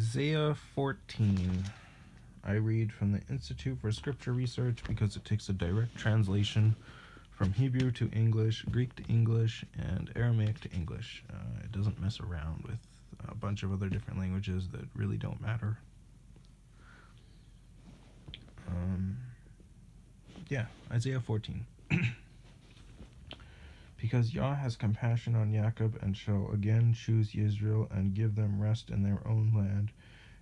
Isaiah 14. I read from the Institute for Scripture Research because it takes a direct translation from Hebrew to English, Greek to English, and Aramaic to English. It doesn't mess around with a bunch of other different languages that really don't matter. Isaiah 14. Because Yah has compassion on Jacob and shall again choose Israel and give them rest in their own land,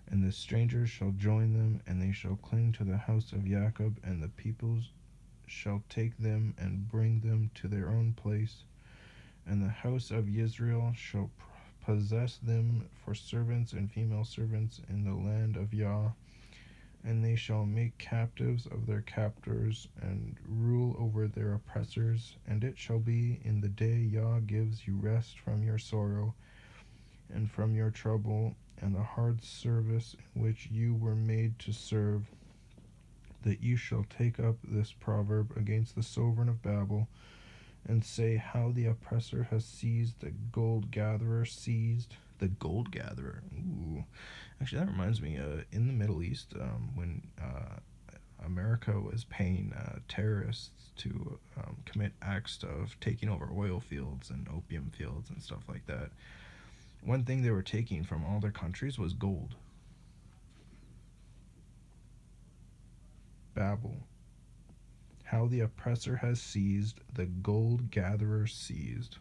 and the strangers shall join them, and they shall cling to the house of Jacob, and the peoples shall take them and bring them to their own place, and the house of Israel shall possess them for servants and female servants in the land of Yah, and they shall make captives of their captors and rule over their oppressors. And it shall be in the day Yah gives you rest from your sorrow and from your trouble and the hard service in which you were made to serve, that you shall take up this proverb against the sovereign of Babel, and say how the oppressor has seized, the gold gatherer seized. The gold gatherer. Ooh. Actually, that reminds me, in the Middle East, when America was paying terrorists to commit acts of taking over oil fields and opium fields and stuff like that, one thing they were taking from all their countries was gold. Babel. How the oppressor has seized, the gold gatherer seized.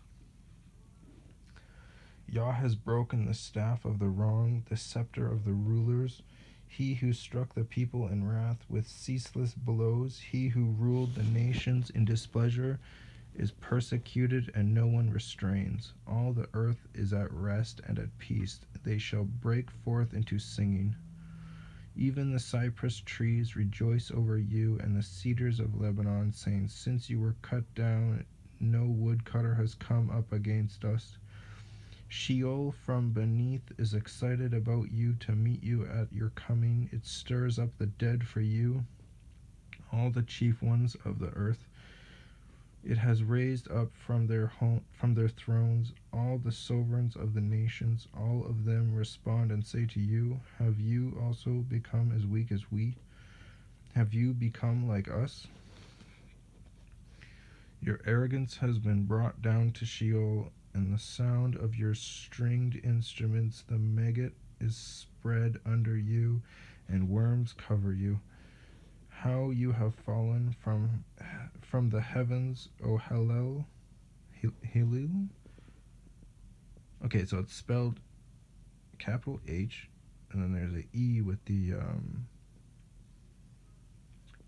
Yah has broken the staff of the wrong, the scepter of the rulers. He who struck the people in wrath with ceaseless blows, he who ruled the nations in displeasure, is persecuted and no one restrains. All the earth is at rest and at peace. They shall break forth into singing. Even the cypress trees rejoice over you, and the cedars of Lebanon, saying, since you were cut down, no woodcutter has come up against us. Sheol from beneath is excited about you to meet you at your coming. It stirs up the dead for you, all the chief ones of the earth. It has raised up from their thrones all the sovereigns of the nations. All of them respond and say to you, have you also become as weak as we? Have you become like us? Your arrogance has been brought down to Sheol, and the sound of your stringed instruments, the maggot, is spread under you, and worms cover you. How you have fallen from the heavens, O Hillel. Okay, so it's spelled capital H, and then there's an E with the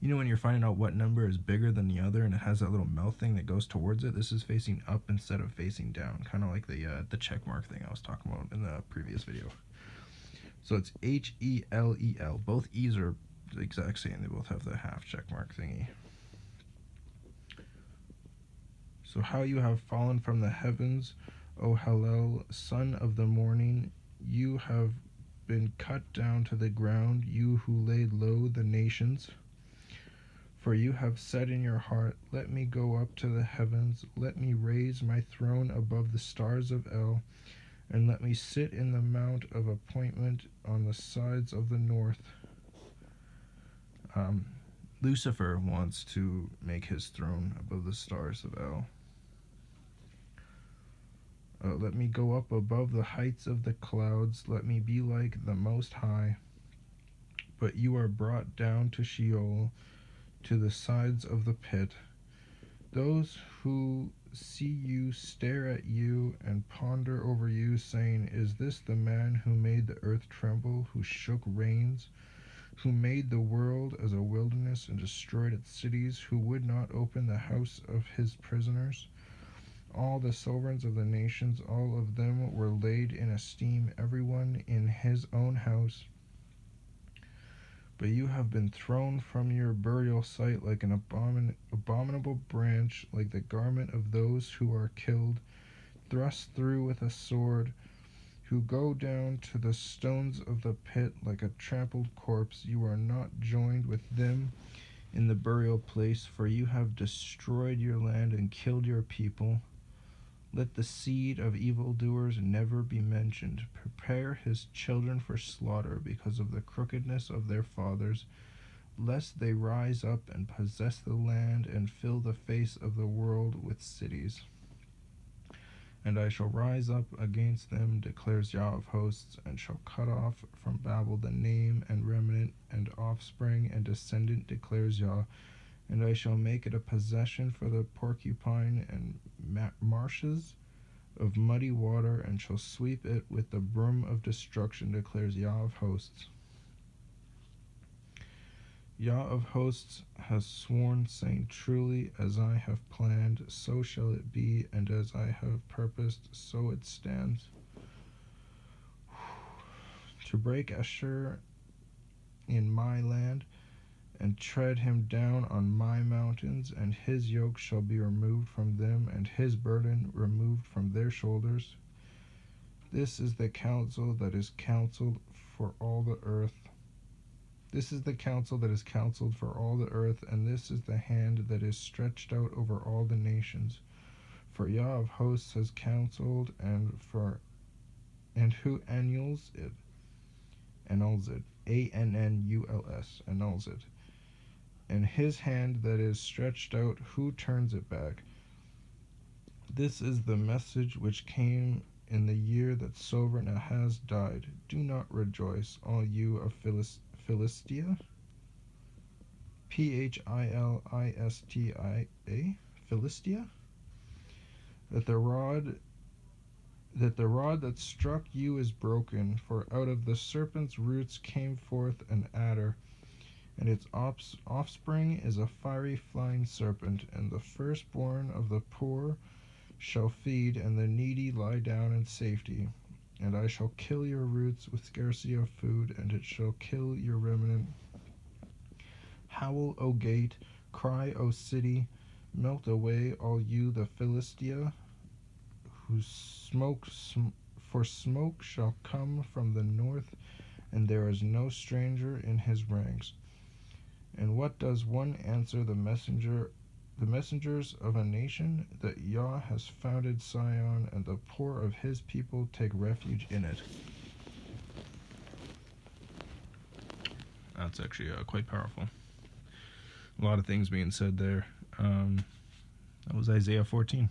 you know when you're finding out what number is bigger than the other and it has that little mouth thing that goes towards it? This is facing up instead of facing down, kind of like the check mark thing I was talking about in the previous video. So it's H-E-L-E-L. Both E's are the exact same. They both have the half check mark thingy. So how you have fallen from the heavens, O Hallel, son of the morning. You have been cut down to the ground, you who laid low the nations. For you have said in your heart, let me go up to the heavens, let me raise my throne above the stars of El, and let me sit in the mount of appointment on the sides of the north. Lucifer wants to make his throne above the stars of El. Let me go up above the heights of the clouds, let me be like the Most High. But you are brought down to Sheol, to the sides of the pit. Those who see you stare at you and ponder over you, saying, is this the man who made the earth tremble, who shook rains, who made the world as a wilderness and destroyed its cities, who would not open the house of his prisoners? All the sovereigns of the nations, all of them were laid in esteem, everyone in his own house. But you have been thrown from your burial site like an abominable branch, like the garment of those who are killed, thrust through with a sword, who go down to the stones of the pit like a trampled corpse. You are not joined with them in the burial place, for you have destroyed your land and killed your people. Let the seed of evildoers never be mentioned. Prepare his children for slaughter because of the crookedness of their fathers, lest they rise up and possess the land and fill the face of the world with cities. And I shall rise up against them, declares Yah of hosts, and shall cut off from Babel the name and remnant and offspring and descendant, declares Yah. And I shall make it a possession for the porcupine and marshes of muddy water, and shall sweep it with the broom of destruction, declares Yah of hosts. Yah of hosts has sworn, saying, truly as I have planned, so shall it be, and as I have purposed, so it stands. To break Asher in my land, and tread him down on my mountains, and his yoke shall be removed from them, and his burden removed from their shoulders. This is the counsel that is counseled for all the earth. This is the counsel that is counseled for all the earth, and this is the hand that is stretched out over all the nations. For Yah of hosts has counseled, and who annuls it? Annuls it. ANNULS. Annuls it. And his hand that is stretched out, who turns it back? This is the message which came in the year that Sovereign Ahaz died. Do not rejoice, all you of Philistia. Philistia. Philistia. That the rod that struck you is broken, for out of the serpent's roots came forth an adder, and its offspring is a fiery flying serpent, and the firstborn of the poor shall feed, and the needy lie down in safety. And I shall kill your roots with scarcity of food, and it shall kill your remnant. Howl, O gate, cry, O city, melt away, all you the Philistia, for smoke shall come from the north, and there is no stranger in his ranks. And what does one answer the messengers of a nation? That Yah has founded Sion, and the poor of his people take refuge in it. That's actually quite powerful. A lot of things being said there. That was Isaiah 14.